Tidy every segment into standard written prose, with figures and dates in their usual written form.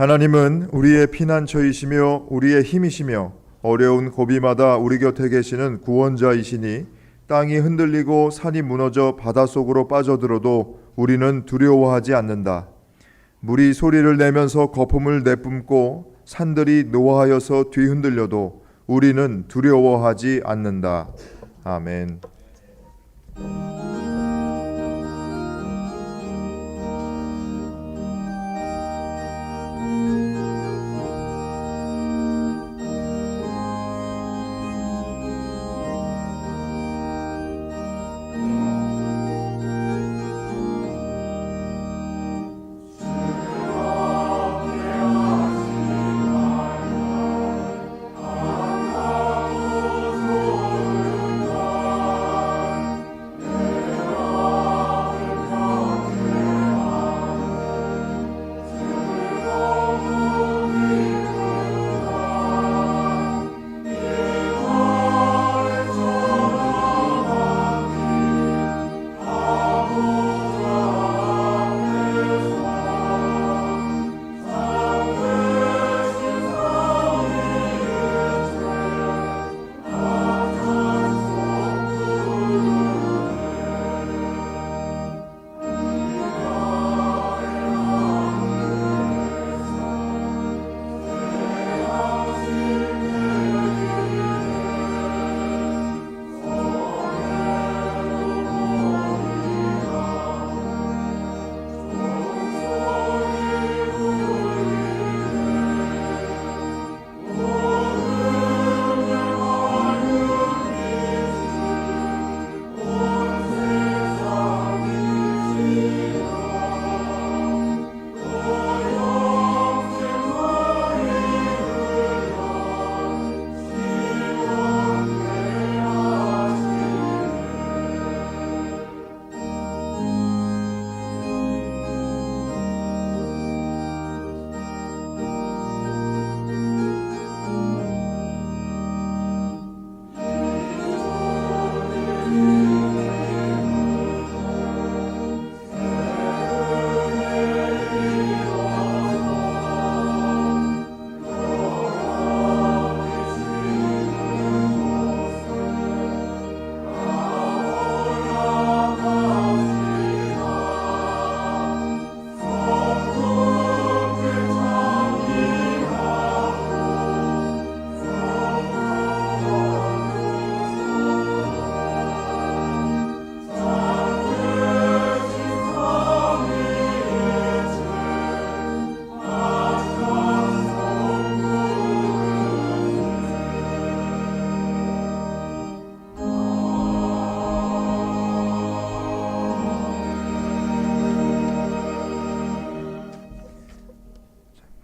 하나님은 우리의 피난처이시며 우리의 힘이시며 어려운 고비마다 우리 곁에 계시는 구원자이시니 땅이 흔들리고 산이 무너져 바닷속으로 빠져들어도 우리는 두려워하지 않는다. 물이 소리를 내면서 거품을 내뿜고 산들이 노하여서 뒤흔들려도 우리는 두려워하지 않는다. 아멘.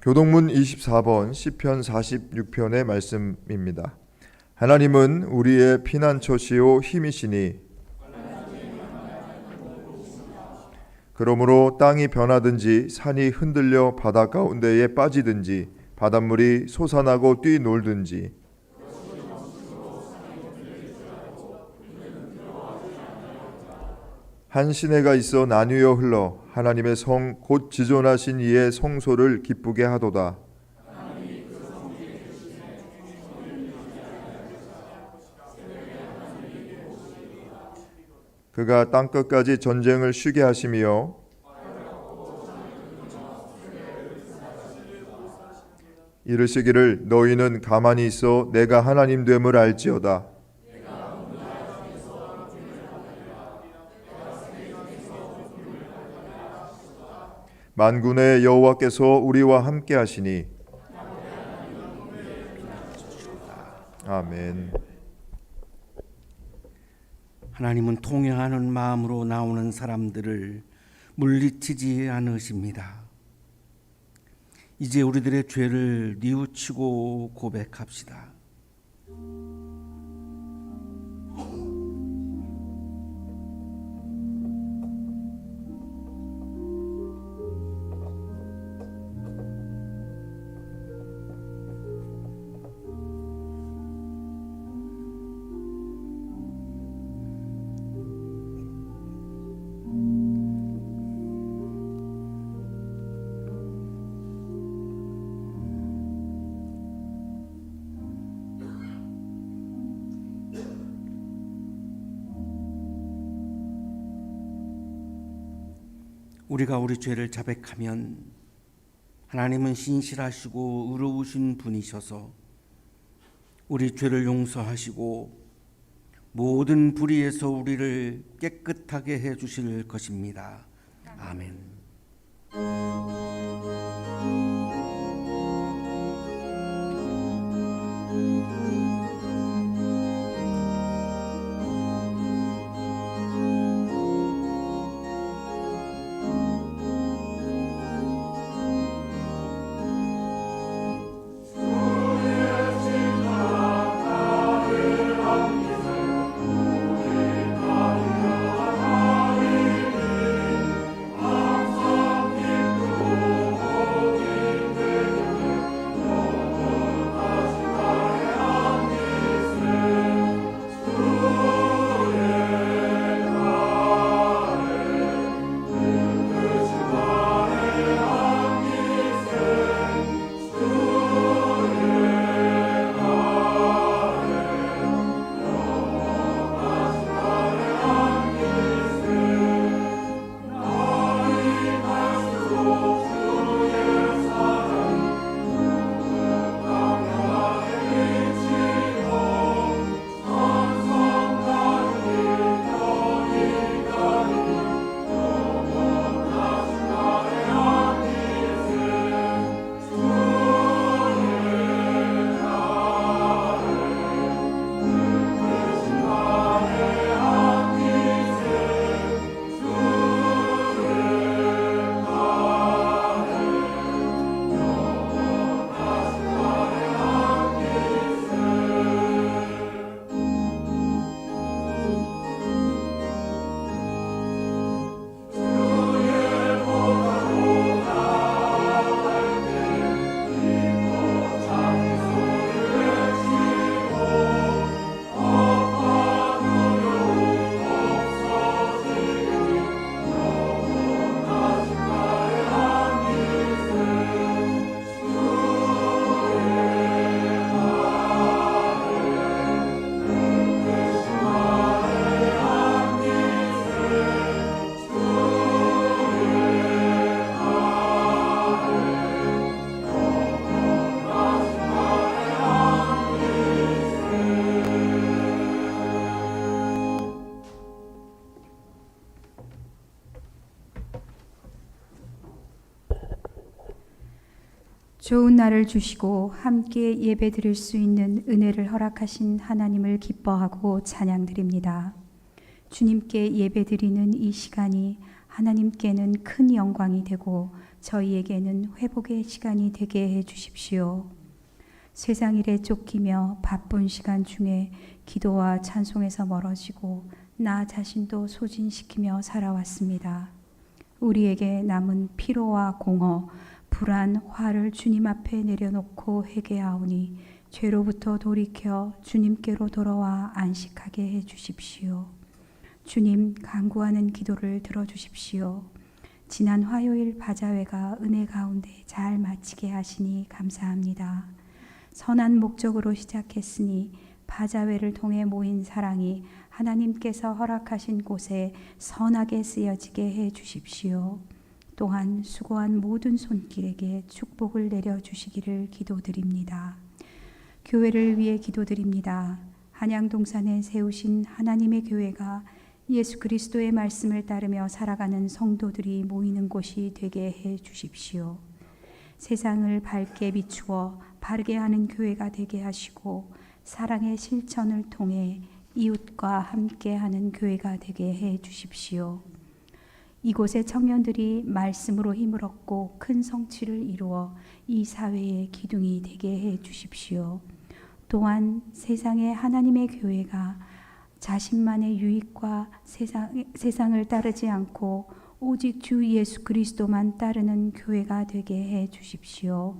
교동문 24번 시편 46편의 말씀입니다. 하나님은 우리의 피난처시요 힘이시니 그러므로 땅이 변하든지 산이 흔들려 바다 가운데에 빠지든지 바닷물이 솟아나고 뛰놀든지 한 시내가 있어 나뉘어 흘러 하나님의 성 곧 지존하신 이의 성소를 기쁘게 하도다. 그가 땅끝까지 전쟁을 쉬게 하시며 이르시기를 너희는 가만히 있어 내가 하나님 됨을 알지어다. 만군의 여호와께서 우리와 함께 하시니 아멘. 하나님은 통회하는 마음으로 나오는 사람들을 물리치지 않으십니다. 이제 우리들의 죄를 뉘우치고 고백합시다. 우리가 우리 죄를 자백하면 하나님은 신실하시고 의로우신 분이셔서 우리 죄를 용서하시고 모든 불의에서 우리를 깨끗하게 해 주실 것입니다. 아멘. 좋은 날을 주시고 함께 예배 드릴 수 있는 은혜를 허락하신 하나님을 기뻐하고 찬양드립니다. 주님께 예배 드리는 이 시간이 하나님께는 큰 영광이 되고 저희에게는 회복의 시간이 되게 해 주십시오. 세상 일에 쫓기며 바쁜 시간 중에 기도와 찬송에서 멀어지고 나 자신도 소진시키며 살아왔습니다. 우리에게 남은 피로와 공허, 불안, 화를 주님 앞에 내려놓고 회개하오니 죄로부터 돌이켜 주님께로 돌아와 안식하게 해 주십시오. 주님, 간구하는 기도를 들어주십시오. 지난 화요일 바자회가 은혜 가운데 잘 마치게 하시니 감사합니다. 선한 목적으로 시작했으니 바자회를 통해 모인 사랑이 하나님께서 허락하신 곳에 선하게 쓰여지게 해 주십시오. 또한 수고한 모든 손길에게 축복을 내려주시기를 기도드립니다. 교회를 위해 기도드립니다. 한양동산에 세우신 하나님의 교회가 예수 그리스도의 말씀을 따르며 살아가는 성도들이 모이는 곳이 되게 해 주십시오. 세상을 밝게 비추어 바르게 하는 교회가 되게 하시고 사랑의 실천을 통해 이웃과 함께하는 교회가 되게 해 주십시오. 이곳의 청년들이 말씀으로 힘을 얻고 큰 성취를 이루어 이 사회의 기둥이 되게 해 주십시오. 또한 세상의 하나님의 교회가 자신만의 유익과 세상을 따르지 않고 오직 주 예수 그리스도만 따르는 교회가 되게 해 주십시오.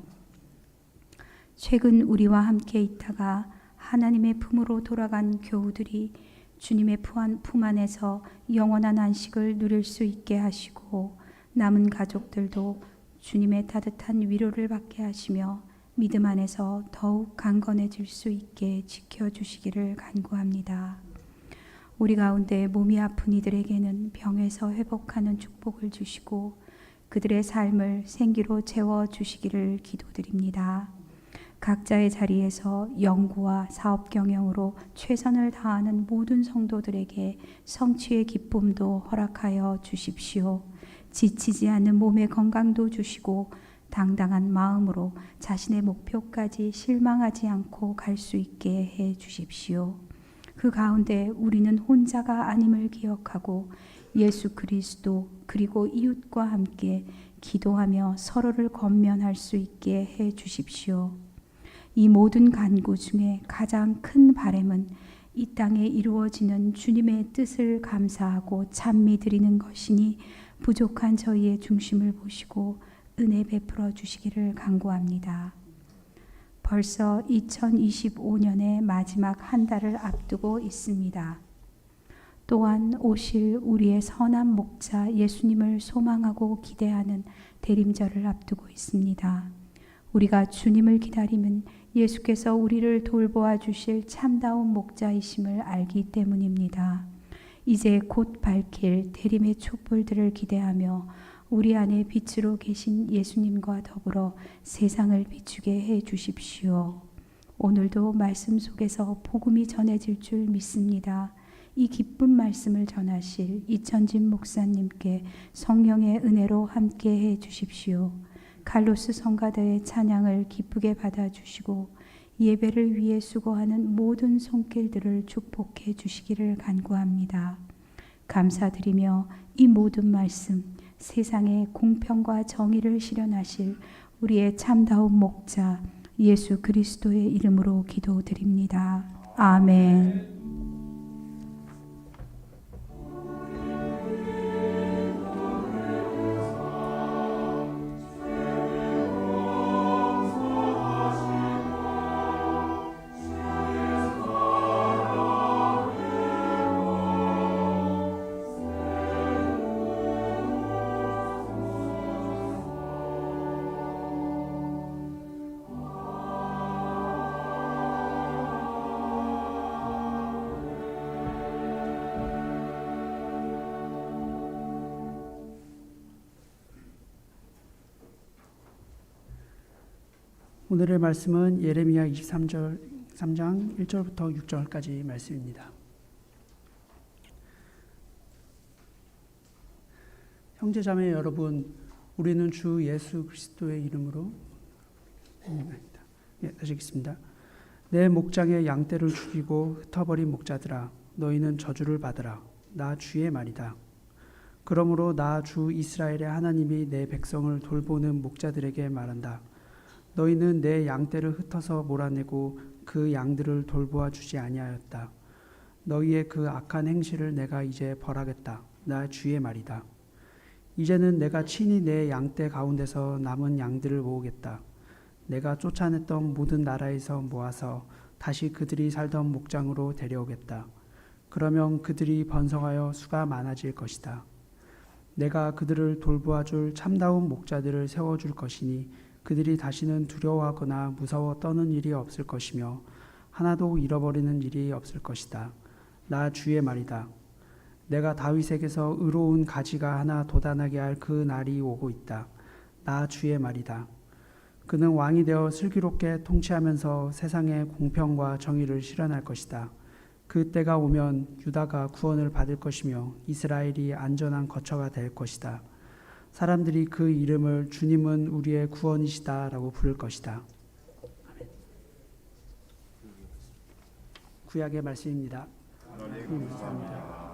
최근 우리와 함께 있다가 하나님의 품으로 돌아간 교우들이 주님의 품 안에서 영원한 안식을 누릴 수 있게 하시고 남은 가족들도 주님의 따뜻한 위로를 받게 하시며 믿음 안에서 더욱 강건해질 수 있게 지켜주시기를 간구합니다. 우리 가운데 몸이 아픈 이들에게는 병에서 회복하는 축복을 주시고 그들의 삶을 생기로 채워 주시기를 기도드립니다. 각자의 자리에서 연구와 사업 경영으로 최선을 다하는 모든 성도들에게 성취의 기쁨도 허락하여 주십시오. 지치지 않는 몸의 건강도 주시고 당당한 마음으로 자신의 목표까지 실망하지 않고 갈 수 있게 해 주십시오. 그 가운데 우리는 혼자가 아님을 기억하고 예수 그리스도 그리고 이웃과 함께 기도하며 서로를 권면할 수 있게 해 주십시오. 이 모든 간구 중에 가장 큰 바람은 이 땅에 이루어지는 주님의 뜻을 감사하고 찬미 드리는 것이니 부족한 저희의 중심을 보시고 은혜 베풀어 주시기를 간구합니다. 벌써 2025년의 마지막 한 달을 앞두고 있습니다. 또한 오실 우리의 선한 목자 예수님을 소망하고 기대하는 대림절을 앞두고 있습니다. 우리가 주님을 기다리면 예수께서 우리를 돌보아 주실 참다운 목자이심을 알기 때문입니다. 이제 곧 밝힐 대림의 촛불들을 기대하며 우리 안에 빛으로 계신 예수님과 더불어 세상을 비추게 해 주십시오. 오늘도 말씀 속에서 복음이 전해질 줄 믿습니다. 이 기쁜 말씀을 전하실 이천진 목사님께 성령의 은혜로 함께 해 주십시오. 칼로스 성가대의 찬양을 기쁘게 받아주시고 예배를 위해 수고하는 모든 손길들을 축복해 주시기를 간구합니다. 감사드리며 이 모든 말씀 세상에 공평과 정의를 실현하실 우리의 참다운 목자 예수 그리스도의 이름으로 기도드립니다. 아멘. 오늘의 말씀은 예레미야 23장 1절부터 6절까지 말씀입니다. 형제자매 여러분, 우리는 주 예수 그리스도의 이름으로 다시 읽겠습니다. 내 목장의 양떼를 죽이고 흩어버린 목자들아, 너희는 저주를 받으라. 나 주의 말이다. 그러므로 나 주 이스라엘의 하나님이 내 백성을 돌보는 목자들에게 말한다. 너희는 내 양떼를 흩어서 몰아내고 그 양들을 돌보아 주지 아니하였다. 너희의 그 악한 행실을 내가 이제 벌하겠다. 나 주의 말이다. 이제는 내가 친히 내 양떼 가운데서 남은 양들을 모으겠다. 내가 쫓아냈던 모든 나라에서 모아서 다시 그들이 살던 목장으로 데려오겠다. 그러면 그들이 번성하여 수가 많아질 것이다. 내가 그들을 돌보아 줄 참다운 목자들을 세워줄 것이니 그들이 다시는 두려워하거나 무서워 떠는 일이 없을 것이며 하나도 잃어버리는 일이 없을 것이다. 나 주의 말이다. 내가 다윗에게서 의로운 가지가 하나 돋아나게 할 그 날이 오고 있다. 나 주의 말이다. 그는 왕이 되어 슬기롭게 통치하면서 세상에 공평과 정의를 실현할 것이다. 그 때가 오면 유다가 구원을 받을 것이며 이스라엘이 안전한 거처가 될 것이다. 사람들이 그 이름을 주님은 우리의 구원이시다 라고 부를 것이다. 아멘. 구약의 말씀입니다. 감사합니다.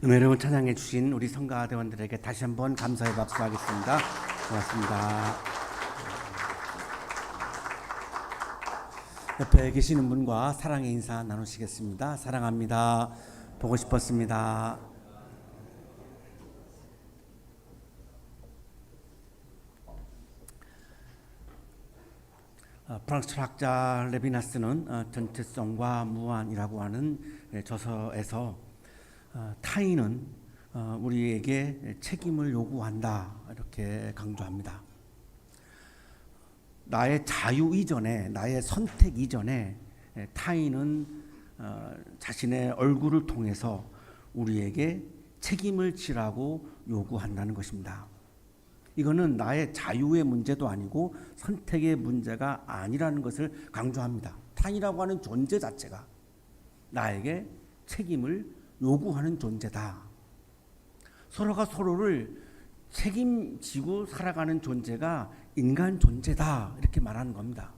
은혜로운 찬양해 주신 우리 성가대원들에게 다시 한번 감사의 박수하겠습니다. 고맙습니다. 옆에 계시는 분과 사랑의 인사 나누시겠습니다. 사랑합니다. 보고 싶었습니다. 프랑스 철학자 레비나스는 전체성과 무한이라고 하는 저서에서 타인은 우리에게 책임을 요구한다 이렇게 강조합니다. 나의 자유 이전에, 나의 선택 이전에 타인은 자신의 얼굴을 통해서 우리에게 책임을 지라고 요구한다는 것입니다. 이거는 나의 자유의 문제도 아니고 선택의 문제가 아니라는 것을 강조합니다. 타인이라고 하는 존재 자체가 나에게 책임을 요구하는 존재다. 서로가 서로를 책임지고 살아가는 존재가 인간 존재다 이렇게 말하는 겁니다.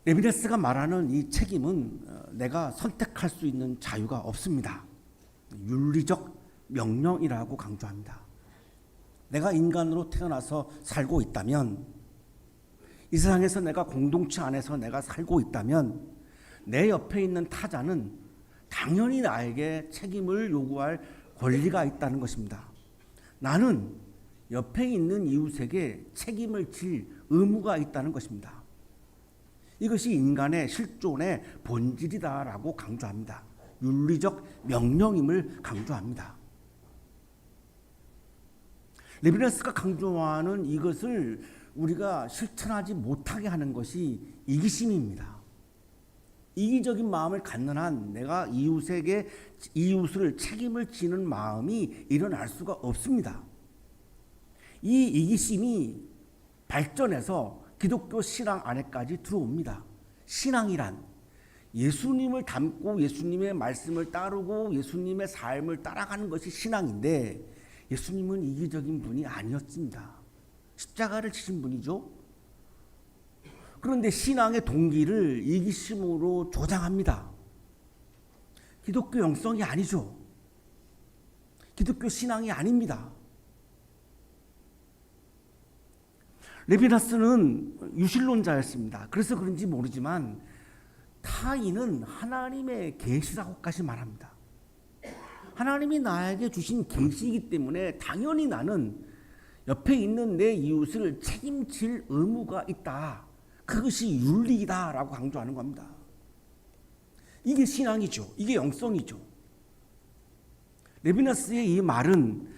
레비나스가 말하는 이 책임은 내가 선택할 수 있는 자유가 없습니다. 윤리적 명령이라고 강조합니다. 내가 인간으로 태어나서 살고 있다면, 이 세상에서 내가 공동체 안에서 내가 살고 있다면 내 옆에 있는 타자는 당연히 나에게 책임을 요구할 권리가 있다는 것입니다. 나는 옆에 있는 이웃에게 책임을 질 의무가 있다는 것입니다. 이것이 인간의 실존의 본질이다라고 강조합니다. 윤리적 명령임을 강조합니다. 레비나스가 강조하는 이것을 우리가 실천하지 못하게 하는 것이 이기심입니다. 이기적인 마음을 갖는 한 내가 이웃을 책임을 지는 마음이 일어날 수가 없습니다. 이 이기심이 발전해서 기독교 신앙 안에까지 들어옵니다. 신앙이란 예수님을 닮고 예수님의 말씀을 따르고 예수님의 삶을 따라가는 것이 신앙인데, 예수님은 이기적인 분이 아니었습니다. 십자가를 지신 분이죠. 그런데 신앙의 동기를 이기심으로 조장합니다. 기독교 영성이 아니죠. 기독교 신앙이 아닙니다. 레비나스는 유실론자였습니다. 그래서 그런지 모르지만 타인은 하나님의 계시라고까지 말합니다. 하나님이 나에게 주신 계시이기 때문에 당연히 나는 옆에 있는 내 이웃을 책임질 의무가 있다. 그것이 윤리이다라고 강조하는 겁니다. 이게 신앙이죠. 이게 영성이죠. 레비나스의 이 말은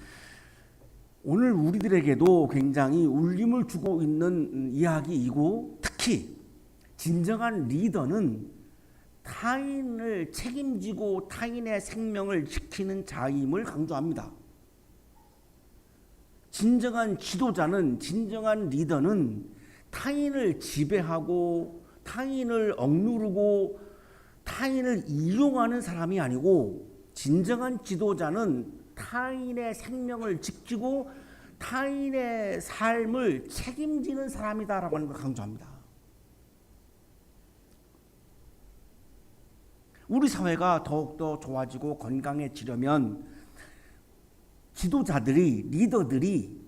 오늘 우리들에게도 굉장히 울림을 주고 있는 이야기이고, 특히 진정한 리더는 타인을 책임지고 타인의 생명을 지키는 자임을 강조합니다. 진정한 지도자는, 진정한 리더는 타인을 지배하고 타인을 억누르고 타인을 이용하는 사람이 아니고, 진정한 지도자는 타인의 생명을 지키고 타인의 삶을 책임지는 사람이다라고 하는 걸 강조합니다. 우리 사회가 더욱더 좋아지고 건강해지려면 지도자들이, 리더들이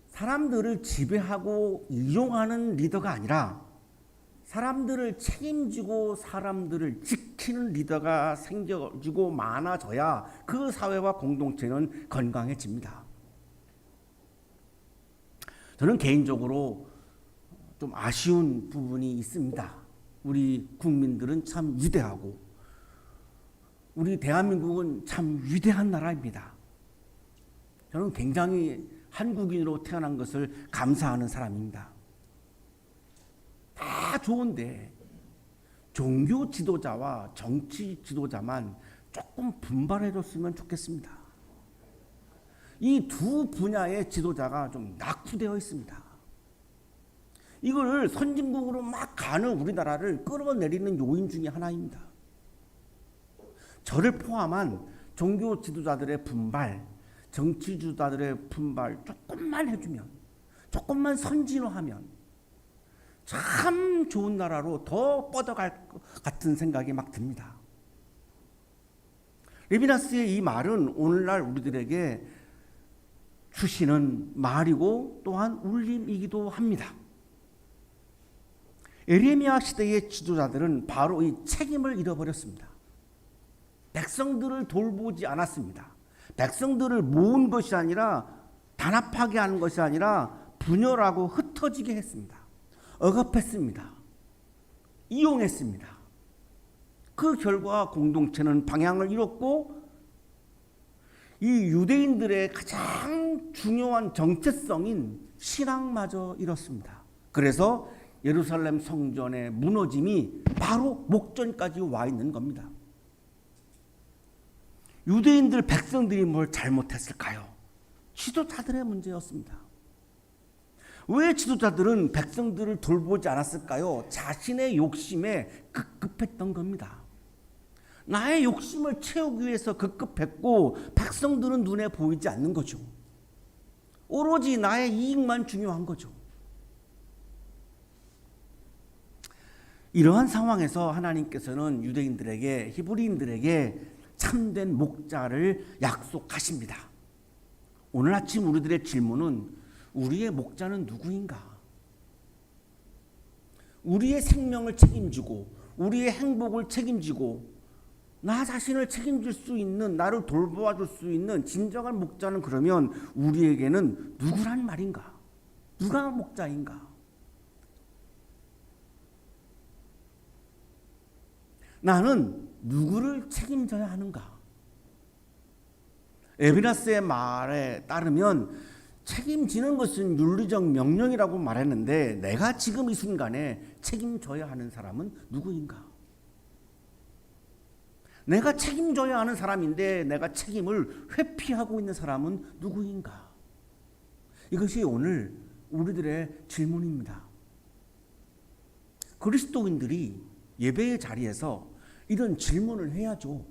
사람들을 지배하고 이용하는 리더가 아니라 사람들을 책임지고 사람들을 지키는 리더가 생겨지고 많아져야 그 사회와 공동체는 건강해집니다. 저는 개인적으로 좀 아쉬운 부분이 있습니다. 우리 국민들은 참 위대하고 우리 대한민국은 참 위대한 나라입니다. 저는 굉장히 한국인으로 태어난 것을 감사하는 사람입니다. 다 좋은데 종교 지도자와 정치 지도자만 조금 분발해줬으면 좋겠습니다. 이 두 분야의 지도자가 좀 낙후되어 있습니다. 이걸 선진국으로 막 가는 우리나라를 끌어내리는 요인 중에 하나입니다. 저를 포함한 종교 지도자들의 분발, 정치 지도자들의 분발 조금만 해주면, 조금만 선진화하면 참 좋은 나라로 더 뻗어갈 것 같은 생각이 막 듭니다. 레비나스의 이 말은 오늘날 우리들에게 주시는 말이고 또한 울림이기도 합니다. 에레미야 시대의 지도자들은 바로 이 책임을 잃어버렸습니다. 백성들을 돌보지 않았습니다. 백성들을 모은 것이 아니라 단합하게 하는 것이 아니라 분열하고 흩어지게 했습니다. 억압했습니다. 이용했습니다. 그 결과 공동체는 방향을 잃었고 이 유대인들의 가장 중요한 정체성인 신앙마저 잃었습니다. 그래서 예루살렘 성전의 무너짐이 바로 목전까지 와 있는 겁니다. 유대인들 백성들이 뭘 잘못했을까요? 지도자들의 문제였습니다. 왜 지도자들은 백성들을 돌보지 않았을까요? 자신의 욕심에 급급했던 겁니다. 나의 욕심을 채우기 위해서 급급했고 백성들은 눈에 보이지 않는 거죠. 오로지 나의 이익만 중요한 거죠. 이러한 상황에서 하나님께서는 유대인들에게, 히브리인들에게 참된 목자를 약속하십니다. 오늘 아침 우리들의 질문은 우리의 목자는 누구인가? 우리의 생명을 책임지고 우리의 행복을 책임지고 나 자신을 책임질 수 있는, 나를 돌보아줄 수 있는 진정한 목자는 그러면 우리에게는 누구란 말인가? 누가 목자인가? 나는 누구를 책임져야 하는가? 에비나스의 말에 따르면 책임지는 것은 윤리적 명령이라고 말했는데 내가 지금 이 순간에 책임져야 하는 사람은 누구인가? 내가 책임져야 하는 사람인데 내가 책임을 회피하고 있는 사람은 누구인가? 이것이 오늘 우리들의 질문입니다. 그리스도인들이 예배의 자리에서 이런 질문을 해야죠.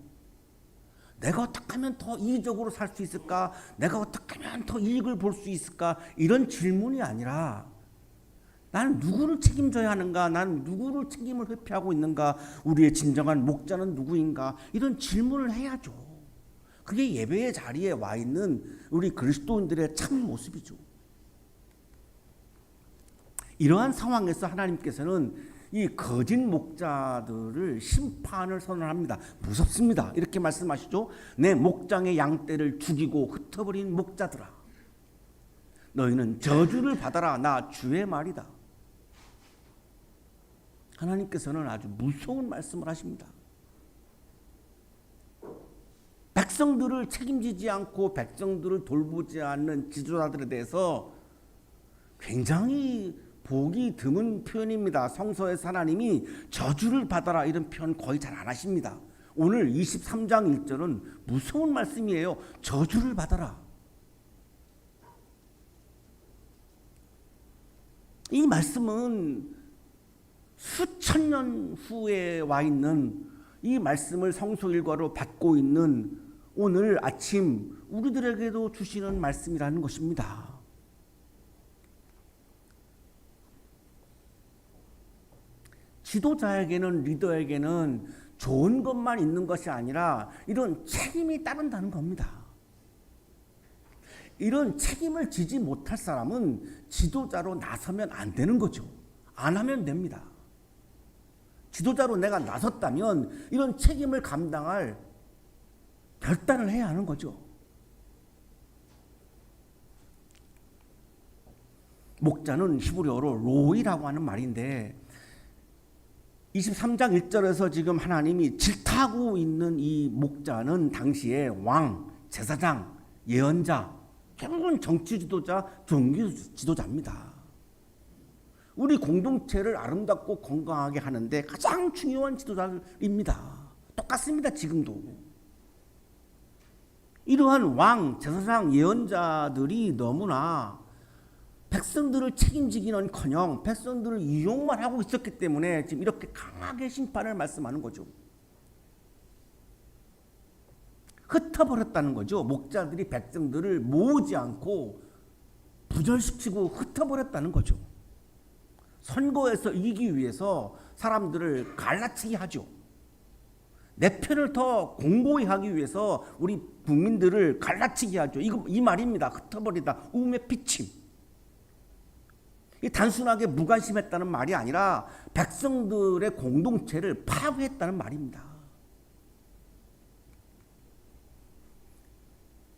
내가 어떻게 하면 더 이기적으로 살 수 있을까? 내가 어떻게 하면 더 이익을 볼 수 있을까? 이런 질문이 아니라 나는 누구를 책임져야 하는가? 나는 누구를 책임을 회피하고 있는가? 우리의 진정한 목자는 누구인가? 이런 질문을 해야죠. 그게 예배의 자리에 와 있는 우리 그리스도인들의 참 모습이죠. 이러한 상황에서 하나님께서는 이 거짓 목자들을 심판을 선언합니다. 무섭습니다. 이렇게 말씀하시죠. 내 목장의 양떼를 죽이고 흩어버린 목자들아, 너희는 저주를 받아라. 나 주의 말이다. 하나님께서는 아주 무서운 말씀을 하십니다. 백성들을 책임지지 않고 백성들을 돌보지 않는 지도자들에 대해서 굉장히 보기 드문 표현입니다. 성서에서 하나님이 저주를 받아라 이런 표현 거의 잘 안 하십니다. 오늘 23장 1절은 무서운 말씀이에요. 저주를 받아라. 이 말씀은 수천 년 후에 와 있는 이 말씀을 성소 일과로 받고 있는 오늘 아침 우리들에게도 주시는 말씀이라는 것입니다. 지도자에게는, 리더에게는 좋은 것만 있는 것이 아니라 이런 책임이 따른다는 겁니다. 이런 책임을 지지 못할 사람은 지도자로 나서면 안 되는 거죠. 안 하면 됩니다. 지도자로 내가 나섰다면 이런 책임을 감당할 결단을 해야 하는 거죠. 목자는 히브리어로 로이라고 하는 말인데 23장 1절에서 지금 하나님이 질타하고 있는 이 목자는 당시에 왕, 제사장, 예언자, 결국은 정치 지도자, 종교 지도자입니다. 우리 공동체를 아름답고 건강하게 하는데 가장 중요한 지도자입니다. 똑같습니다. 지금도. 이러한 왕, 제사장, 예언자들이 너무나 백성들을 책임지기는커녕 백성들을 이용만 하고 있었기 때문에 지금 이렇게 강하게 심판을 말씀하는 거죠. 흩어버렸다는 거죠. 목자들이 백성들을 모으지 않고 부절시키고 흩어버렸다는 거죠. 선거에서 이기기 위해서 사람들을 갈라치기 하죠. 내 편을 더 공고히 하기 위해서 우리 국민들을 갈라치게 하죠. 이 말입니다. 흩어버리다, 우음에 피침. 이 단순하게 무관심했다는 말이 아니라 백성들의 공동체를 파괴했다는 말입니다.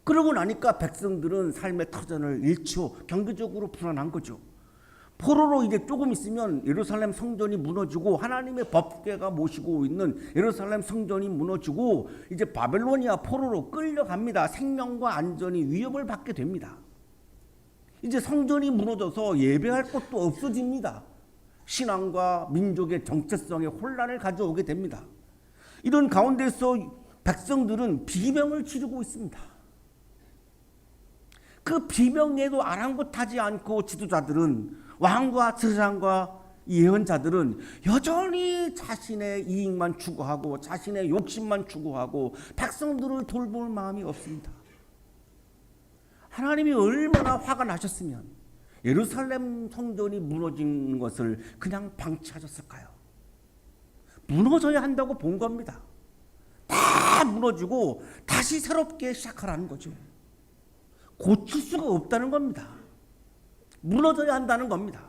그러고 나니까 백성들은 삶의 터전을 잃죠. 경제적으로 불안한 거죠. 포로로 이제 조금 있으면 예루살렘 성전이 무너지고 하나님의 법궤가 모시고 있는 예루살렘 성전이 무너지고 이제 바벨로니아 포로로 끌려갑니다. 생명과 안전이 위협을 받게 됩니다. 이제 성전이 무너져서 예배할 곳도 없어집니다. 신앙과 민족의 정체성에 혼란을 가져오게 됩니다. 이런 가운데서 백성들은 비명을 지르고 있습니다. 그 비명에도 아랑곳하지 않고 지도자들은, 왕과 제사장과 예언자들은 여전히 자신의 이익만 추구하고 자신의 욕심만 추구하고 백성들을 돌볼 마음이 없습니다. 하나님이 얼마나 화가 나셨으면 예루살렘 성전이 무너진 것을 그냥 방치하셨을까요? 무너져야 한다고 본 겁니다. 다 무너지고 다시 새롭게 시작하라는 거죠. 고칠 수가 없다는 겁니다. 무너져야 한다는 겁니다.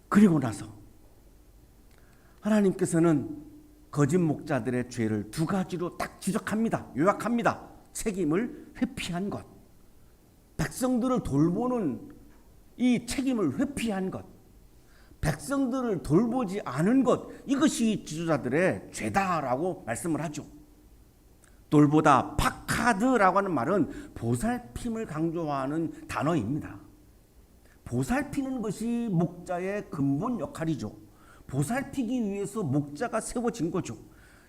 그리고 나서 하나님께서는 거짓 목자들의 죄를 두 가지로 딱 지적합니다. 요약합니다. 책임을 회피한 것, 백성들을 돌보는 이 책임을 회피한 것, 백성들을 돌보지 않은 것, 이것이 지도자들의 죄다라고 말씀을 하죠. 돌보다 파카드라고 하는 말은 보살핌을 강조하는 단어입니다. 보살피는 것이 목자의 근본 역할이죠. 보살피기 위해서 목자가 세워진 거죠.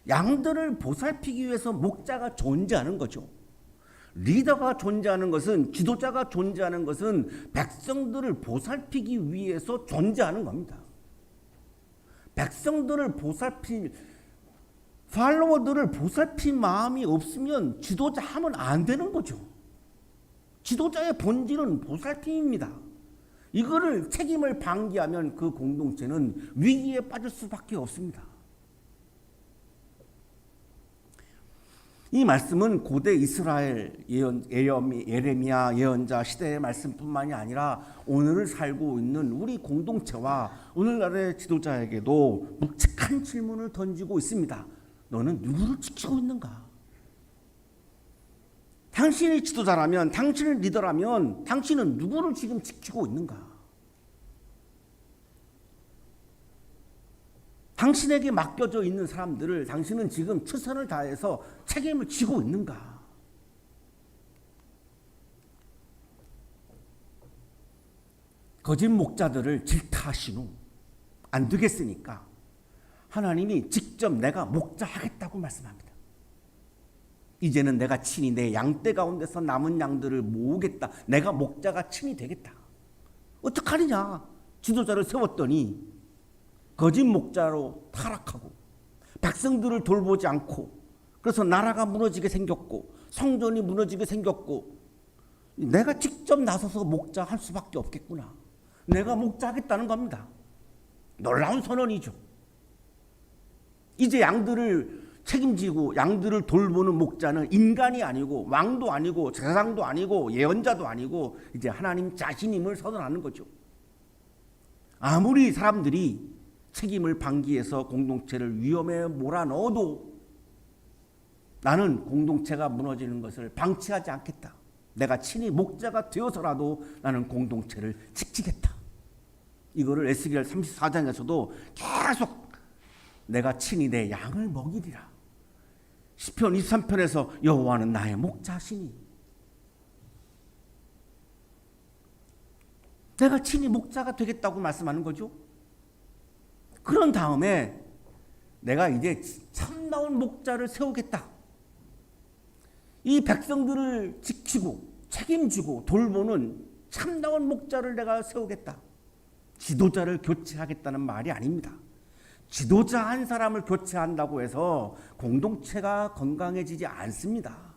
양들을 보살피기 위해서 목자가 존재하는 거죠. 리더가 존재하는 것은, 지도자가 존재하는 것은 백성들을 보살피기 위해서 존재하는 겁니다. 백성들을 팔로워들을 보살필 마음이 없으면 지도자 하면 안 되는 거죠. 지도자의 본질은 보살핌입니다. 이거를 책임을 방기하면 그 공동체는 위기에 빠질 수밖에 없습니다. 이 말씀은 고대 이스라엘 예레미야 예언자 시대의 말씀뿐만이 아니라 오늘을 살고 있는 우리 공동체와 오늘날의 지도자에게도 묵직한 질문을 던지고 있습니다. 너는 누구를 지키고 있는가? 당신이 지도자라면, 당신이 리더라면 당신은 누구를 지금 지키고 있는가? 당신에게 맡겨져 있는 사람들을 당신은 지금 최선을 다해서 책임을 지고 있는가? 거짓 목자들을 질타하신 후 안 되겠으니까 하나님이 직접 내가 목자하겠다고 말씀합니다. 이제는 내가 친히 내 양떼 가운데서 남은 양들을 모으겠다. 내가 목자가 친히 되겠다. 어떡하느냐? 지도자를 세웠더니 거짓 목자로 타락하고 백성들을 돌보지 않고, 그래서 나라가 무너지게 생겼고 성전이 무너지게 생겼고, 내가 직접 나서서 목자할 수밖에 없겠구나. 내가 목자하겠다는 겁니다. 놀라운 선언이죠. 이제 양들을 책임지고 양들을 돌보는 목자는 인간이 아니고 왕도 아니고 제사장도 아니고 예언자도 아니고 이제 하나님 자신임을 선언하는 거죠. 아무리 사람들이 책임을 방기해서 공동체를 위험에 몰아넣어도 나는 공동체가 무너지는 것을 방치하지 않겠다. 내가 친히 목자가 되어서라도 나는 공동체를 지키겠다. 이거를 에스겔 34장에서도 계속 내가 친히 내 양을 먹이리라. 시편 23편에서 여호와는 나의 목자시니, 내가 친히 목자가 되겠다고 말씀하는 거죠. 그런 다음에 내가 이제 참나온 목자를 세우겠다. 이 백성들을 지키고 책임지고 돌보는 참나온 목자를 내가 세우겠다. 지도자를 교체하겠다는 말이 아닙니다. 지도자 한 사람을 교체한다고 해서 공동체가 건강해지지 않습니다.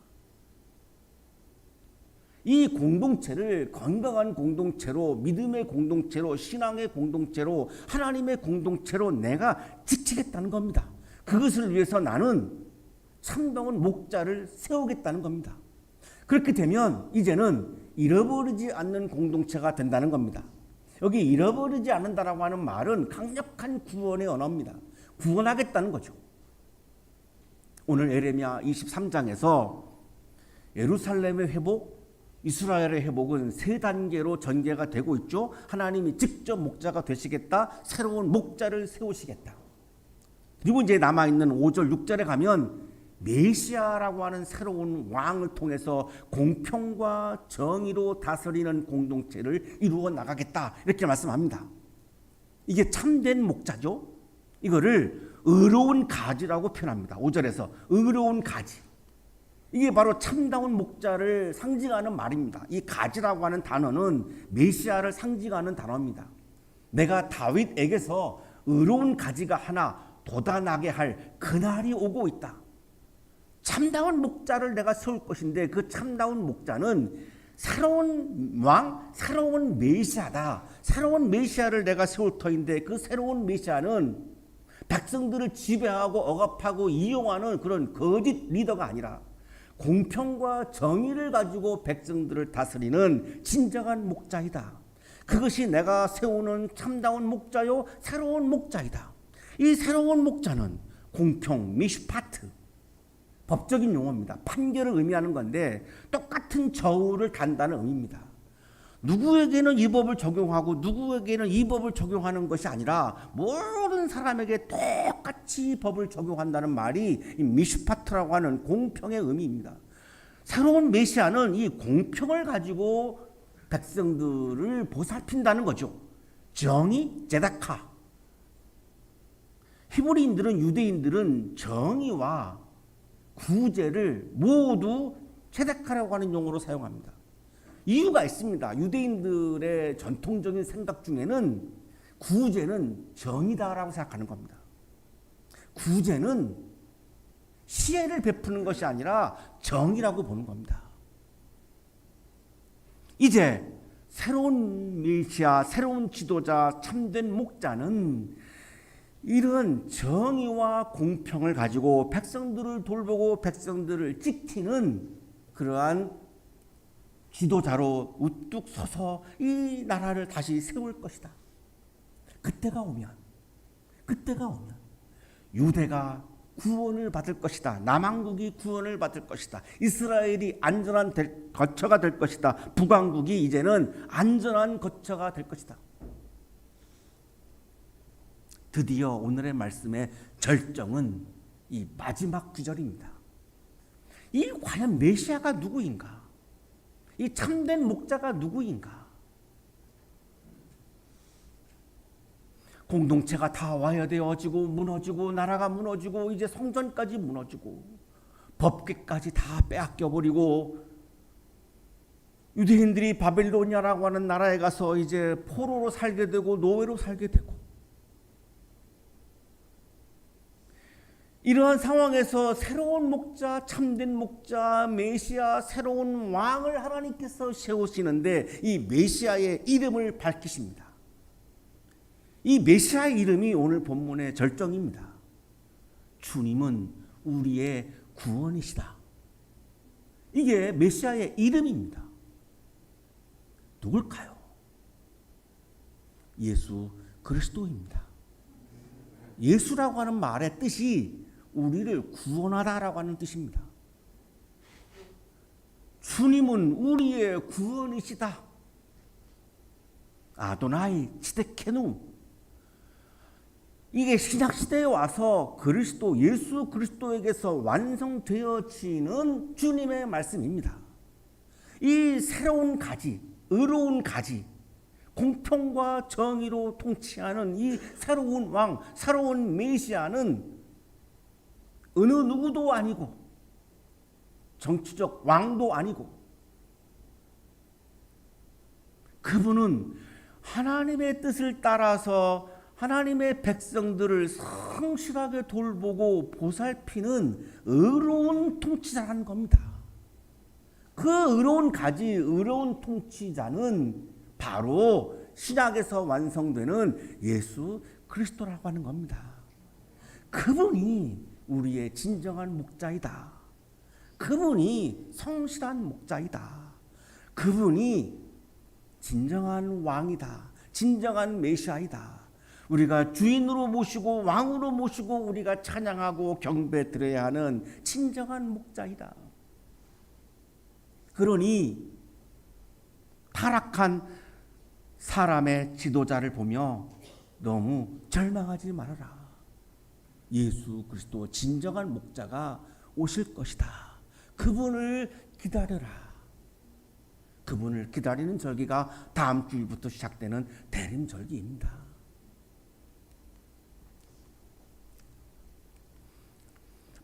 이 공동체를 건강한 공동체로, 믿음의 공동체로, 신앙의 공동체로, 하나님의 공동체로 내가 지키겠다는 겁니다. 그것을 위해서 나는 참다운 목자를 세우겠다는 겁니다. 그렇게 되면 이제는 잃어버리지 않는 공동체가 된다는 겁니다. 여기 잃어버리지 않는다라고 하는 말은 강력한 구원의 언어입니다. 구원하겠다는 거죠. 오늘 에레미야 23장에서 예루살렘의 회복, 이스라엘의 회복은 세 단계로 전개가 되고 있죠. 하나님이 직접 목자가 되시겠다. 새로운 목자를 세우시겠다. 그리고 이제 남아있는 5절, 6절에 가면 메시아라고 하는 새로운 왕을 통해서 공평과 정의로 다스리는 공동체를 이루어 나가겠다. 이렇게 말씀합니다. 이게 참된 목자죠. 이거를 의로운 가지라고 표현합니다. 5절에서 의로운 가지. 이게 바로 참다운 목자를 상징하는 말입니다. 이 가지라고 하는 단어는 메시아를 상징하는 단어입니다. 내가 다윗에게서 의로운 가지가 하나 돋아나게 할 그날이 오고 있다. 참다운 목자를 내가 세울 것인데 그 참다운 목자는 새로운 왕, 새로운 메시아다. 새로운 메시아를 내가 세울 터인데 그 새로운 메시아는 백성들을 지배하고 억압하고 이용하는 그런 거짓 리더가 아니라 공평과 정의를 가지고 백성들을 다스리는 진정한 목자이다. 그것이 내가 세우는 참다운 목자요, 새로운 목자이다. 이 새로운 목자는 공평, 미슈파트, 법적인 용어입니다. 판결을 의미하는 건데 똑같은 저울을 단다는 의미입니다. 누구에게는 이 법을 적용하고 누구에게는 이 법을 적용하는 것이 아니라 모든 사람에게 똑같이 법을 적용한다는 말이 이 미슈파트라고 하는 공평의 의미입니다. 새로운 메시아는 이 공평을 가지고 백성들을 보살핀다는 거죠. 정의, 제다카. 히브리인들은, 유대인들은 정의와 구제를 모두 제다카라고 하는 용어로 사용합니다. 이유가 있습니다. 유대인들의 전통적인 생각 중에는 구제는 정의다라고 생각하는 겁니다. 구제는 시혜를 베푸는 것이 아니라 정의라고 보는 겁니다. 이제 새로운 메시아, 새로운 지도자, 참된 목자는 이런 정의와 공평을 가지고 백성들을 돌보고 백성들을 지키는 그러한 지도자로 우뚝 서서 이 나라를 다시 세울 것이다. 그때가 오면 유대가 구원을 받을 것이다. 남왕국이 구원을 받을 것이다. 이스라엘이 안전한 거처가 될 것이다. 북왕국이 이제는 안전한 거처가 될 것이다. 드디어 오늘의 말씀의 절정은 이 마지막 구절입니다. 이 과연 메시아가 누구인가? 이 참된 목자가 누구인가? 공동체가 다 와야되어지고 무너지고 나라가 무너지고 이제 성전까지 무너지고 법궤까지 다 빼앗겨버리고 유대인들이 바벨로니아라고 하는 나라에 가서 이제 포로로 살게 되고 노예로 살게 되고 이러한 상황에서 새로운 목자, 참된 목자, 메시아, 새로운 왕을 하나님께서 세우시는데 이 메시아의 이름을 밝히십니다. 이 메시아의 이름이 오늘 본문의 절정입니다. 주님은 우리의 구원이시다. 이게 메시아의 이름입니다. 누굴까요? 예수 그리스도입니다. 예수라고 하는 말의 뜻이 우리를 구원하다라고 하는 뜻입니다. 주님은 우리의 구원이시다. 아도나이 치데케누. 이게 신약시대에 와서 그리스도, 예수 그리스도에게서 완성되어지는 주님의 말씀입니다. 이 새로운 가지, 의로운 가지, 공평과 정의로 통치하는 이 새로운 왕, 새로운 메시아는 어느 누구도 아니고 정치적 왕도 아니고 그분은 하나님의 뜻을 따라서 하나님의 백성들을 성실하게 돌보고 보살피는 의로운 통치자라는 겁니다. 그 의로운 가지, 의로운 통치자는 바로 신약에서 완성되는 예수 그리스도라고 하는 겁니다. 그분이 우리의 진정한 목자이다. 그분이 성실한 목자이다. 그분이 진정한 왕이다. 진정한 메시아이다. 우리가 주인으로 모시고 왕으로 모시고 우리가 찬양하고 경배 드려야 하는 진정한 목자이다. 그러니 타락한 사람의 지도자를 보며 너무 절망하지 말아라. 예수 그리스도 진정한 목자가 오실 것이다. 그분을 기다려라. 그분을 기다리는 절기가 다음 주일부터 시작되는 대림절기입니다.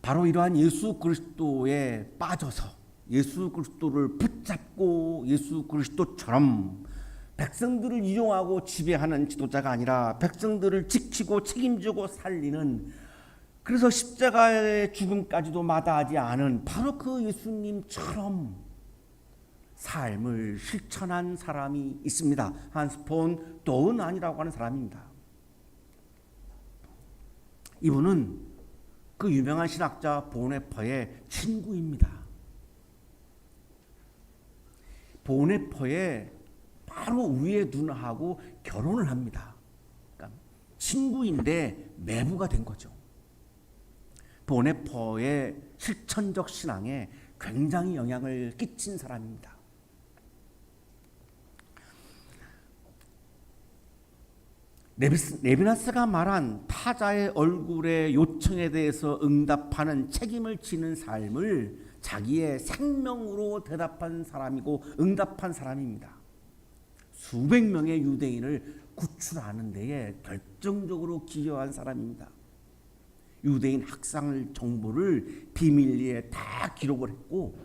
바로 이러한 예수 그리스도에 빠져서 예수 그리스도를 붙잡고 예수 그리스도처럼 백성들을 이용하고 지배하는 지도자가 아니라 백성들을 지키고 책임지고 살리는, 그래서 십자가의 죽음까지도 마다하지 않은 바로 그 예수님처럼 삶을 실천한 사람이 있습니다. 한스 폰 도은안이라고 하는 사람입니다. 이분은 그 유명한 신학자 보네퍼의 친구입니다. 보네퍼의 바로 위에 누나하고 결혼을 합니다. 그러니까 친구인데 매부가 된 거죠. 보네퍼의 실천적 신앙에 굉장히 영향을 끼친 사람입니다. 레비나스가 말한 타자의 얼굴의 요청에 대해서 응답하는 책임을 지는 삶을 자기의 생명으로 대답한 사람이고 응답한 사람입니다. 수백 명의 유대인을 구출하는 데에 결정적으로 기여한 사람입니다. 유대인 학살 정보를 비밀리에 다 기록을 했고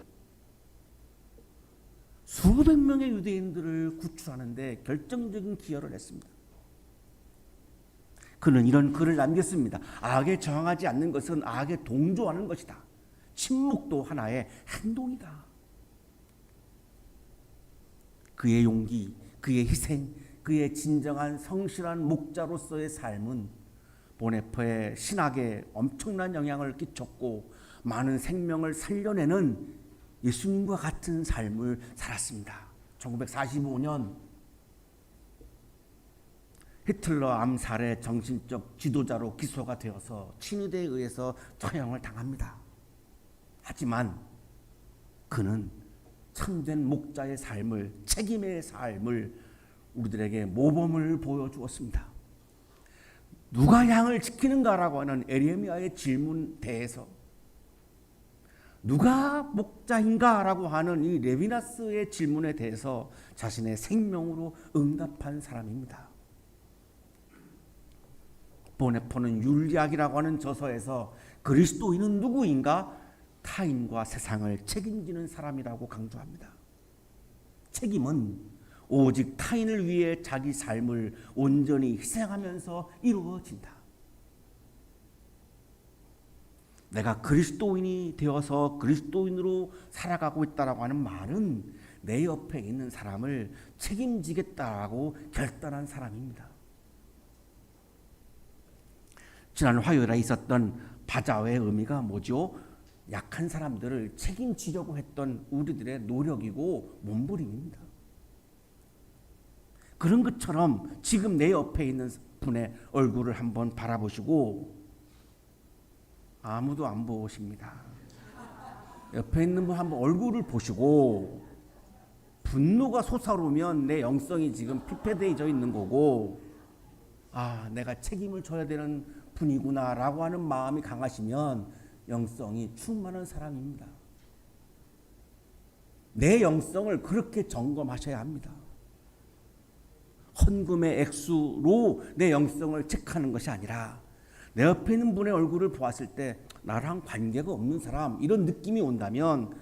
수백 명의 유대인들을 구출하는 데 결정적인 기여를 했습니다. 그는 이런 글을 남겼습니다. 악에 저항하지 않는 것은 악에 동조하는 것이다. 침묵도 하나의 행동이다. 그의 용기, 그의 희생, 그의 진정한 성실한 목자로서의 삶은 보네퍼의 신학에 엄청난 영향을 끼쳤고 많은 생명을 살려내는 예수님과 같은 삶을 살았습니다. 1945년 히틀러 암살의 정신적 지도자로 기소가 되어서 친위대에 의해서 처형을 당합니다. 하지만 그는 참된 목자의 삶을, 책임의 삶을 우리들에게 모범을 보여주었습니다. 누가 양을 지키는가라고 하는 에레미야의 질문 대해서 누가 목자인가라고 하는 이 레비나스의 질문에 대해서 자신의 생명으로 응답한 사람입니다. 보네퍼는 율리학이라고 하는 저서에서 그리스도인은 누구인가? 타인과 세상을 책임지는 사람이라고 강조합니다. 책임은 오직 타인을 위해 자기 삶을 온전히 희생하면서 이루어진다. 내가 그리스도인이 되어서 그리스도인으로 살아가고 있다라고 하는 말은 내 옆에 있는 사람을 책임지겠다라고 결단한 사람입니다. 지난 화요일에 있었던 바자회의 의미가 뭐죠? 약한 사람들을 책임지려고 했던 우리들의 노력이고 몸부림입니다. 그런 것처럼 지금 내 옆에 있는 분의 얼굴을 한번 바라보시고, 아무도 안 보십니다. 옆에 있는 분 한번 얼굴을 보시고, 분노가 솟아오르면 내 영성이 지금 피폐되어져 있는 거고, 아, 내가 책임을 져야 되는 분이구나 라고 하는 마음이 강하시면 영성이 충만한 사람입니다. 내 영성을 그렇게 점검하셔야 합니다. 헌금의 액수로 내 영성을 체크하는 것이 아니라 내 옆에 있는 분의 얼굴을 보았을 때 나랑 관계가 없는 사람, 이런 느낌이 온다면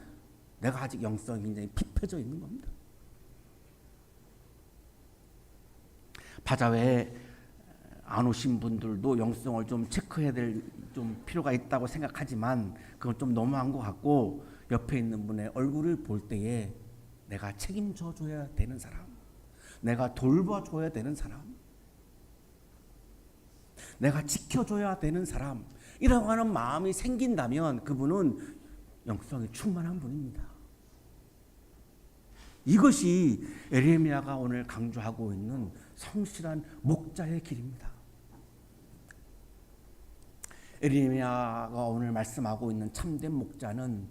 내가 아직 영성이 굉장히 피폐져 있는 겁니다. 바자회에 안 오신 분들도 영성을 좀 체크해야 될 좀 필요가 있다고 생각하지만 그건 좀 너무한 것 같고, 옆에 있는 분의 얼굴을 볼 때에 내가 책임져 줘야 되는 사람, 내가 돌봐줘야 되는 사람, 내가 지켜줘야 되는 사람, 이라고 하는 마음이 생긴다면 그분은 영성이 충만한 분입니다. 이것이 에레미야가 오늘 강조하고 있는 성실한 목자의 길입니다. 에레미야가 오늘 말씀하고 있는 참된 목자는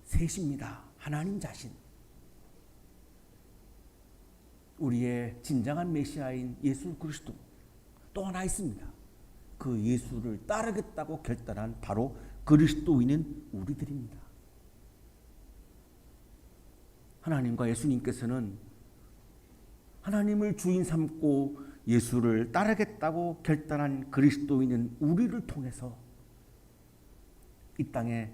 셋입니다. 하나님 자신, 우리의 진정한 메시아인 예수 그리스도, 또 하나 있습니다. 그 예수를 따르겠다고 결단한 바로 그리스도인인 우리들입니다. 하나님과 예수님께서는 하나님을 주인 삼고 예수를 따르겠다고 결단한 그리스도인인 우리를 통해서 이 땅에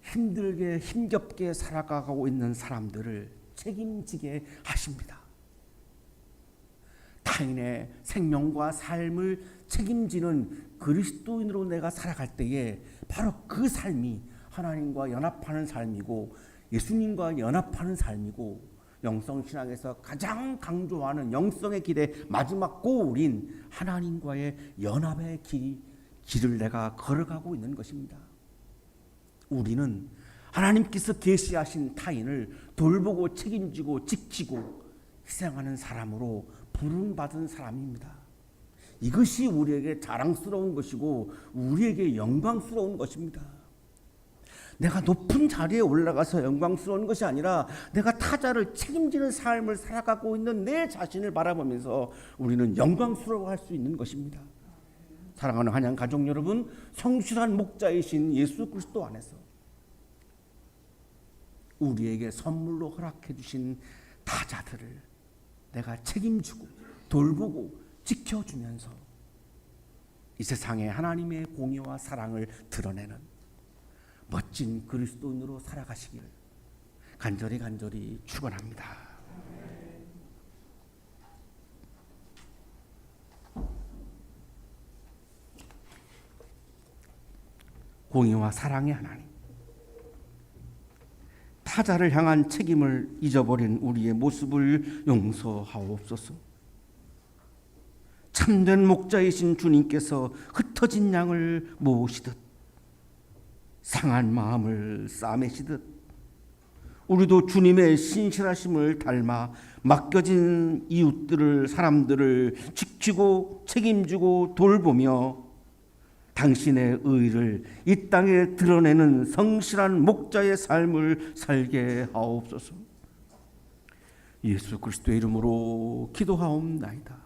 힘들게 힘겹게 살아가고 있는 사람들을 책임지게 하십니다. 타인의 생명과 삶을 책임지는 그리스도인으로 내가 살아갈 때에 바로 그 삶이 하나님과 연합하는 삶이고 예수님과 연합하는 삶이고 영성신앙에서 가장 강조하는 영성의 길의 마지막 고울인 하나님과의 연합의 길을 내가 걸어가고 있는 것입니다. 우리는 하나님께서 계시하신 타인을 돌보고 책임지고 지키고 희생하는 사람으로 부름받은 사람입니다. 이것이 우리에게 자랑스러운 것이고 우리에게 영광스러운 것입니다. 내가 높은 자리에 올라가서 영광스러운 것이 아니라 내가 타자를 책임지는 삶을 살아가고 있는 내 자신을 바라보면서 우리는 영광스러워할 수 있는 것입니다. 사랑하는 한양 가족 여러분, 성실한 목자이신 예수 그리스도 안에서 우리에게 선물로 허락해 주신 타자들을 내가 책임지고 돌보고 지켜주면서 이 세상에 하나님의 공의와 사랑을 드러내는 멋진 그리스도인으로 살아가시길 간절히 축원합니다. 공의와 사랑의 하나님, 타자를 향한 책임을 잊어버린 우리의 모습을 용서하옵소서. 참된 목자이신 주님께서 흩어진 양을 모으시듯 상한 마음을 싸매시듯 우리도 주님의 신실하심을 닮아 맡겨진 이웃들을, 사람들을 지키고 책임지고 돌보며 당신의 의를 이 땅에 드러내는 성실한 목자의 삶을 살게 하옵소서. 예수 그리스도의 이름으로 기도하옵나이다.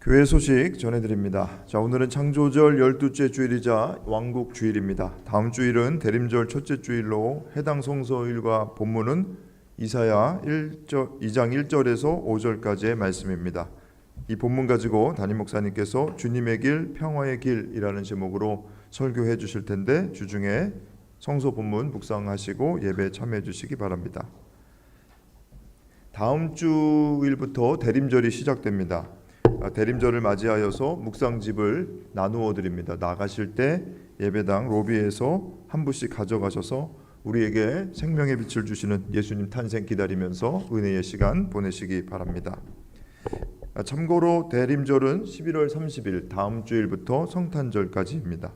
교회 소식 전해드립니다. 자, 오늘은 창조절 12째 주일이자 왕국 주일입니다. 다음 주일은 대림절 첫째 주일로 해당 성서일과 본문은 이사야 2장 1절에서 5절까지의 말씀입니다. 이 본문 가지고 담임 목사님께서 주님의 길, 평화의 길이라는 제목으로 설교해 주실 텐데 주중에 성서 본문 묵상하시고 예배 참여해 주시기 바랍니다. 다음 주일부터 대림절이 시작됩니다. 대림절을 맞이하여서 묵상집을 나누어 드립니다. 나가실 때 예배당 로비에서 한 부씩 가져가셔서 우리에게 생명의 빛을 주시는 예수님 탄생 기다리면서 은혜의 시간 보내시기 바랍니다. 참고로 대림절은 11월 30일 다음 주일부터 성탄절까지입니다.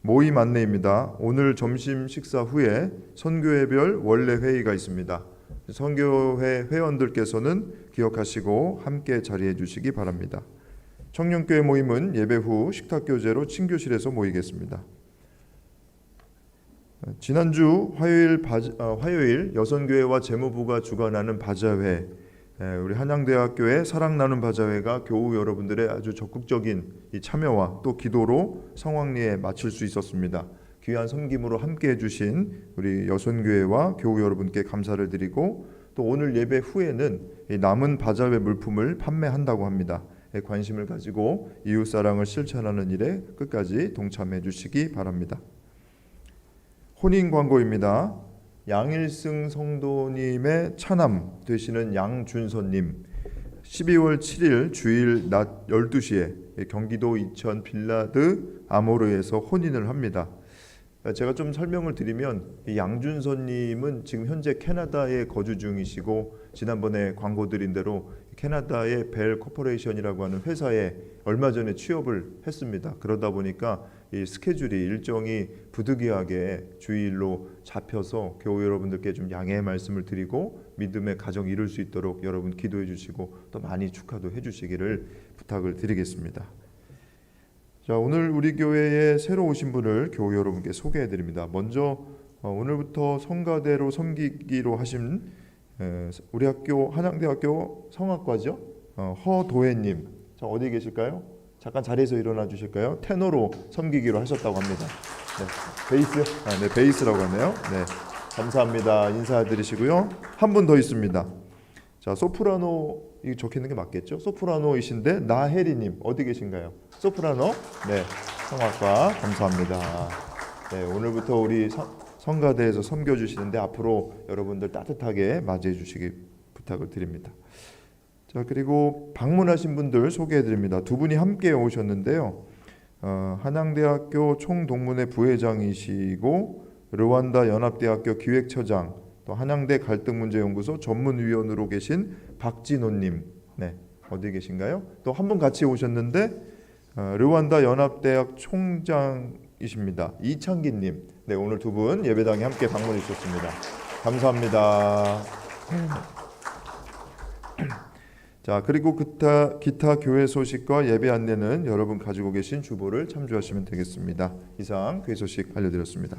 모임 안내입니다. 오늘 점심 식사 후에 선교회별 원래 회의가 있습니다. 선교회 회원들께서는 기억하시고 함께 자리해 주시기 바랍니다. 청년교회 모임은 예배 후 식탁교제로 친교실에서 모이겠습니다. 지난주 화요일 여선교회와 재무부가 주관하는 바자회, 우리 한양대학교의 사랑 나눔 바자회가 교우 여러분들의 아주 적극적인 이 참여와 또 기도로 성황리에 마칠 수 있었습니다. 귀한 섬김으로 함께해 주신 우리 여선교회와 교우 여러분께 감사를 드리고 또 오늘 예배 후에는 이 남은 바자회 물품을 판매한다고 합니다. 관심을 가지고 이웃사랑을 실천하는 일에 끝까지 동참해 주시기 바랍니다. 혼인 광고입니다. 양일승 성도님의 차남 되시는 양준선님 12월 7일 주일 낮 12시에 경기도 이천 빌라드 아모르에서 혼인을 합니다. 제가 좀 설명을 드리면 이 양준선님은 지금 현재 캐나다에 거주 중이시고 지난번에 광고 드린 대로 캐나다의 벨 코퍼레이션이라고 하는 회사에 얼마 전에 취업을 했습니다. 그러다 보니까 이 스케줄이 일정이 부득이하게 주일로 잡혀서 교회 여러분들께 좀 양해의 말씀을 드리고 믿음의 가정 이룰 수 있도록 여러분 기도해 주시고 또 많이 축하도 해 주시기를 부탁을 드리겠습니다. 자, 오늘 우리 교회에 새로 오신 분을 교회 여러분께 소개해 드립니다. 먼저 오늘부터 성가대로 섬기기로 하신 우리 학교 한양대학교 성악과죠. 허도혜님. 자, 어디 계실까요? 잠깐 자리에서 일어나 주실까요? 테너로 섬기기로 하셨다고 합니다. 네, 베이스? 네, 베이스라고 하네요. 네, 감사합니다. 인사드리시고요. 한 분 더 있습니다. 자, 소프라노 이거 적혀 있는 게 맞겠죠? 소프라노이신데 나혜리님 어디 계신가요? 소프라노? 네, 성악과 감사합니다. 네, 오늘부터 우리 성가대에서 섬겨주시는데 앞으로 여러분들 따뜻하게 맞이해 주시기 부탁을 드립니다. 자, 그리고 방문하신 분들 소개해 드립니다. 두 분이 함께 오셨는데요. 한양대학교 총동문회 부회장이시고 르완다 연합대학교 기획처장 또 한양대 갈등문제연구소 전문위원으로 계신 박진호님, 네, 어디 계신가요? 또 한 분 같이 오셨는데 르완다 연합대학 총장이십니다. 이창기님, 네, 오늘 두 분 예배당에 함께 방문해 주셨습니다. 감사합니다. 자, 그리고 기타 교회 소식과 예배 안내는 여러분 가지고 계신 주보를 참조하시면 되겠습니다. 이상 교회 소식 알려드렸습니다.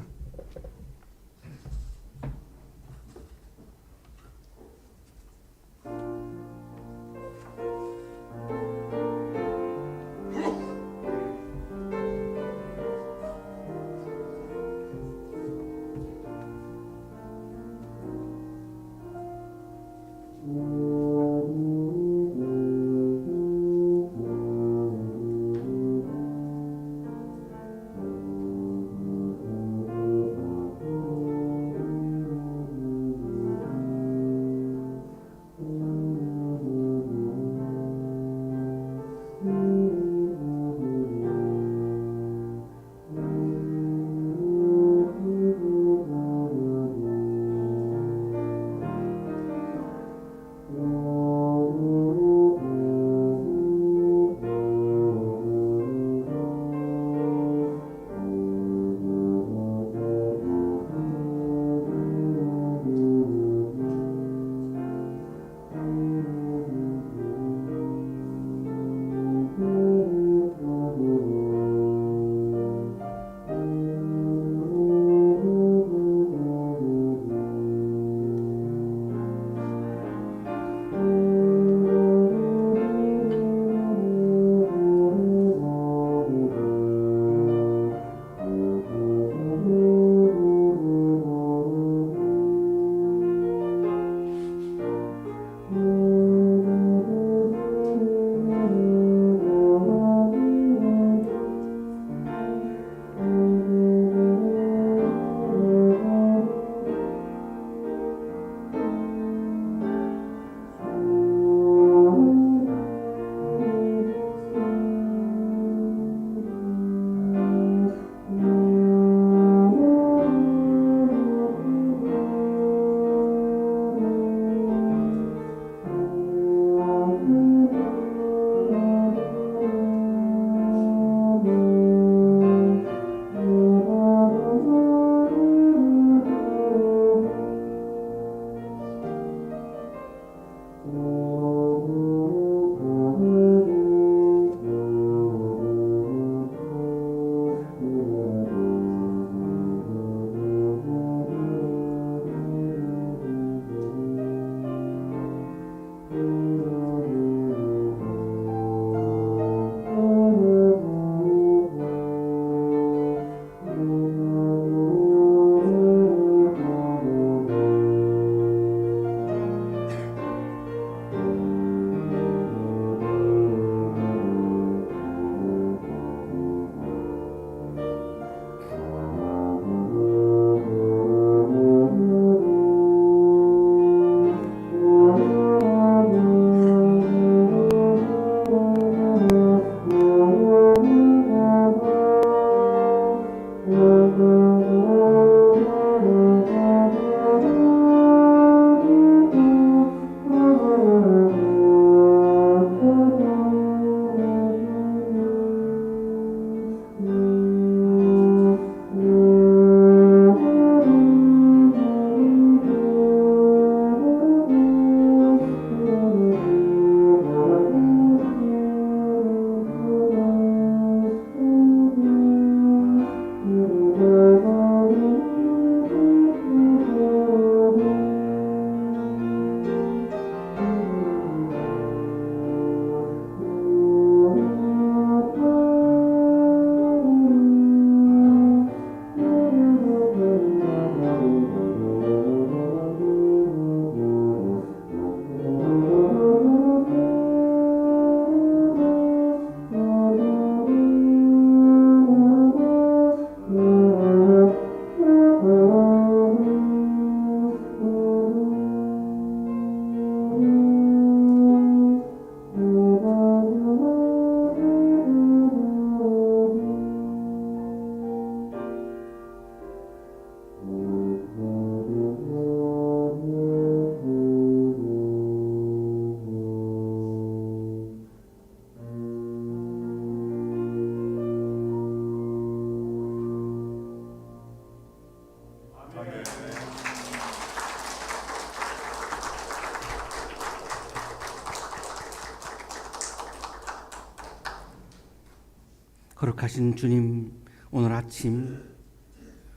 거룩하신 주님, 오늘 아침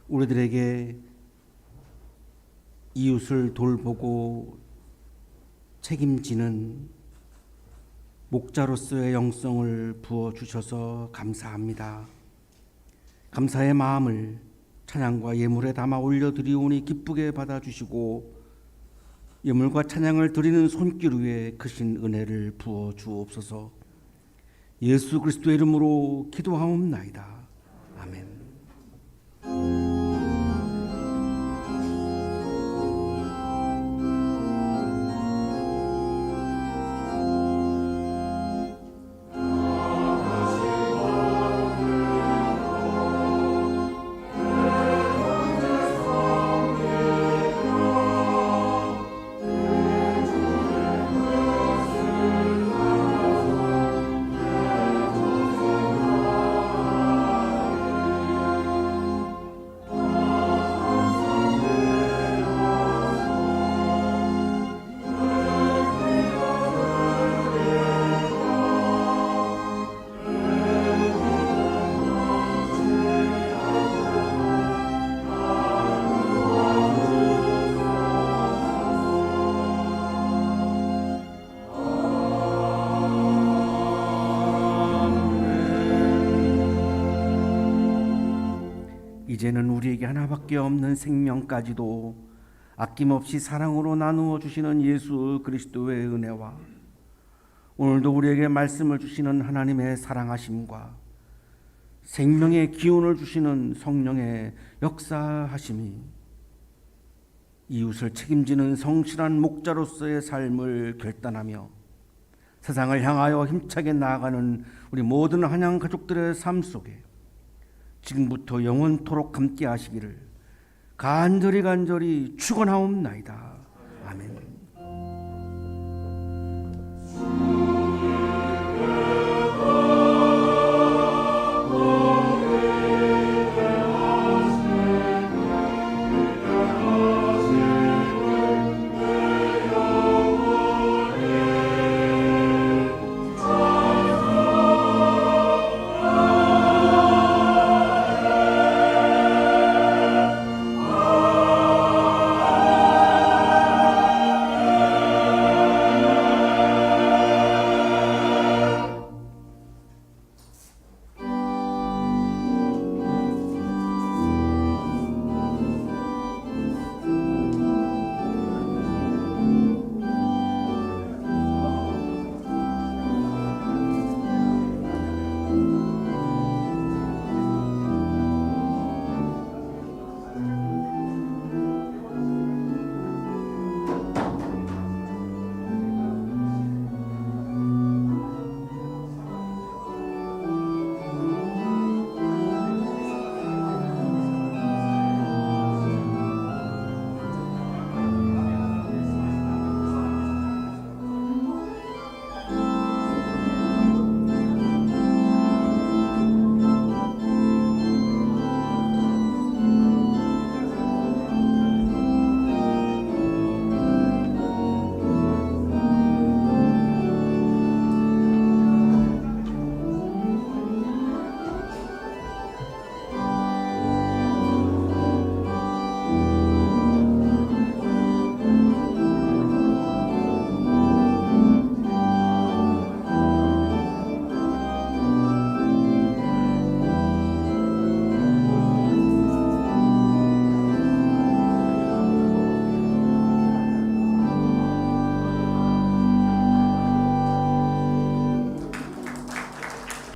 우리들에게 이웃을 돌보고 책임지는 목자로서의 영성을 부어주셔서 감사합니다. 감사의 마음을 찬양과 예물에 담아 올려드리오니 기쁘게 받아주시고 예물과 찬양을 드리는 손길 위에 크신 은혜를 부어주옵소서. 예수 그리스도의 이름으로 기도하옵나이다. 아멘. 이제는 우리에게 하나밖에 없는 생명까지도 아낌없이 사랑으로 나누어 주시는 예수 그리스도의 은혜와 오늘도 우리에게 말씀을 주시는 하나님의 사랑하심과 생명의 기운을 주시는 성령의 역사하심이 이웃을 책임지는 성실한 목자로서의 삶을 결단하며 세상을 향하여 힘차게 나아가는 우리 모든 한양 가족들의 삶 속에 지금부터 영원토록 함께 하시기를 간절히 축원하옵나이다. 아멘.